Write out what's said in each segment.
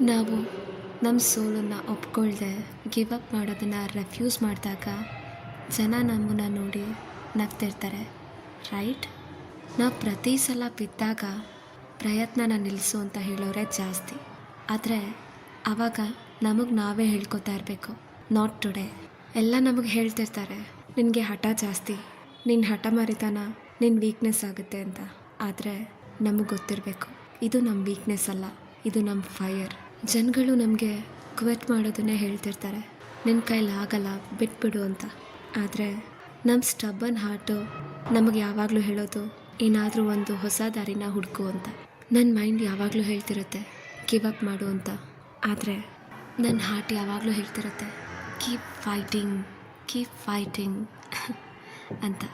ನಾವು ನಮ್ಮ ಸೋಲನ್ನು ಒಪ್ಕೊಳ್ದೆ ಗಿವ್ ಅಪ್ ಮಾಡೋದನ್ನು ರೆಫ್ಯೂಸ್ ಮಾಡಿದಾಗ ಜನ ನಮ್ಮನ್ನು ನೋಡಿ ನಗ್ತಿರ್ತಾರೆ, ರೈಟ್? ನಾವು ಪ್ರತಿ ಸಲ ಬಿದ್ದಾಗ ಪ್ರಯತ್ನನ ನಿಲ್ಲಿಸು ಅಂತ ಹೇಳೋರೆ ಜಾಸ್ತಿ. ಆದರೆ ಆವಾಗ ನಮಗೆ ನಾವೇ ಹೇಳ್ಕೊತಾ ಇರಬೇಕು, ನಾಟ್ ಟುಡೇ. ಎಲ್ಲ ನಮಗೆ ಹೇಳ್ತಿರ್ತಾರೆ, ನಿನಗೆ ಹಠ ಜಾಸ್ತಿ, ನಿನ್ನ ಹಠಮಾರಿತನ ನಿನ್ನ ವೀಕ್ನೆಸ್ ಆಗುತ್ತೆ ಅಂತ. ಆದರೆ ನಮಗೆ ಗೊತ್ತಿರಬೇಕು, ಇದು ನಮ್ಮ ವೀಕ್ನೆಸ್ ಅಲ್ಲ, ಇದು ನಮ್ಮ ಫೈರ್. ಜನಗಳು ನಮಗೆ ಕ್ವಿಟ್ ಮಾಡೋದನ್ನೇ ಹೇಳ್ತಿರ್ತಾರೆ, ನಿನ್ನ ಕೈಲಿ ಆಗಲ್ಲ, ಬಿಟ್ಬಿಡು ಅಂತ. ಆದರೆ ನಮ್ಮ ಸ್ಟಬ್ಬನ್ ಹಾರ್ಟು ನಮಗೆ ಯಾವಾಗಲೂ ಹೇಳೋದು, ಏನಾದರೂ ಒಂದು ಹೊಸ ದಾರಿನ ಹುಡುಕು ಅಂತ. ನನ್ನ ಮೈಂಡ್ ಯಾವಾಗಲೂ ಹೇಳ್ತಿರುತ್ತೆ, ಗಿವ್ ಅಪ್ ಮಾಡು ಅಂತ. ಆದರೆ ನನ್ನ ಹಾರ್ಟ್ ಯಾವಾಗಲೂ ಹೇಳ್ತಿರುತ್ತೆ, ಕೀಪ್ ಫೈಟಿಂಗ್, ಕೀಪ್ ಫೈಟಿಂಗ್ ಅಂತ.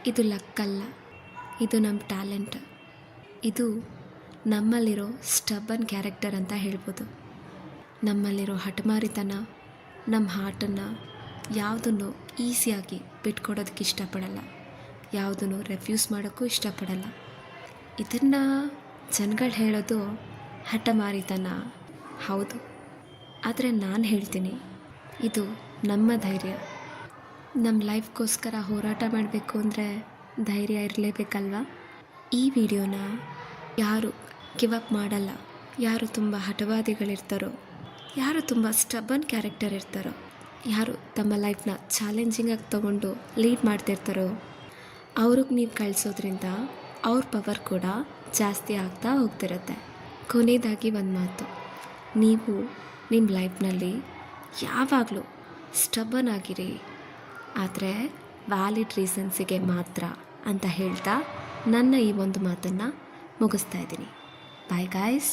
ಇದು ಲಕ್ಕಲ್ಲ, ಇದು ನಮ್ಮ ಟ್ಯಾಲೆಂಟ್. ಇದು ನಮ್ಮಲ್ಲಿರೋ ಸ್ಟಬ್ಬನ್ ಕ್ಯಾರೆಕ್ಟರ್ ಅಂತ ಹೇಳ್ಬೋದು. ನಮ್ಮಲ್ಲಿರೋ ಹಠಮಾರಿತನ ನಮ್ಮ ಹಾರ್ಟನ್ನು ಯಾವುದನ್ನು ಈಸಿಯಾಗಿ ಬಿಟ್ಕೊಡೋದಕ್ಕೆ ಇಷ್ಟಪಡಲ್ಲ, ಯಾವುದನ್ನು ರೆಫ್ಯೂಸ್ ಮಾಡೋಕ್ಕೂ ಇಷ್ಟಪಡಲ್ಲ. ಇದನ್ನು ಜನಗಳು ಹೇಳೋದು ಹಠಮಾರಿತನ, ಹೌದು. ಆದರೆ ನಾನು ಹೇಳ್ತೀನಿ, ಇದು ನಮ್ಮ ಧೈರ್ಯ. ನಮ್ಮ ಲೈಫ್ಗೋಸ್ಕರ ಹೋರಾಟ ಮಾಡಬೇಕು ಅಂದರೆ ಧೈರ್ಯ ಇರಲೇಬೇಕಲ್ವ? ಈ ವಿಡಿಯೋನ ಯಾರು ಗಿವ್ ಅಪ್ ಮಾಡಲ್ಲ, ಯಾರು ತುಂಬ ಹಠವಾದಿಗಳಿರ್ತಾರೋ, ಯಾರು ತುಂಬ ಸ್ಟಬ್ಬನ್ ಕ್ಯಾರೆಕ್ಟರ್ ಇರ್ತಾರೋ, ಯಾರು ತಮ್ಮ ಲೈಫ್ನ ಚಾಲೆಂಜಿಂಗಾಗಿ ತೊಗೊಂಡು ಲೀಡ್ ಮಾಡ್ತಿರ್ತಾರೋ, ಅವ್ರಿಗೆ ನೀವು ಕಳಿಸೋದ್ರಿಂದ ಅವ್ರ ಪವರ್ ಕೂಡ ಜಾಸ್ತಿ ಆಗ್ತಾ ಹೋಗ್ತಿರುತ್ತೆ. ಕೊನೆಯದಾಗಿ ಒಂದು ಮಾತು, ನೀವು ನಿಮ್ಮ ಲೈಫ್ನಲ್ಲಿ ಯಾವಾಗಲೂ ಸ್ಟಬ್ಬನ್ ಆಗಿರಿ, ಆದರೆ ವ್ಯಾಲಿಡ್ ರೀಸನ್ಸಿಗೆ ಮಾತ್ರ ಅಂತ ಹೇಳ್ತಾ ನನ್ನ ಈ ಒಂದು ಮಾತನ್ನು ಮುಗಿಸ್ತಾ ಇದ್ದೀನಿ. Bye guys.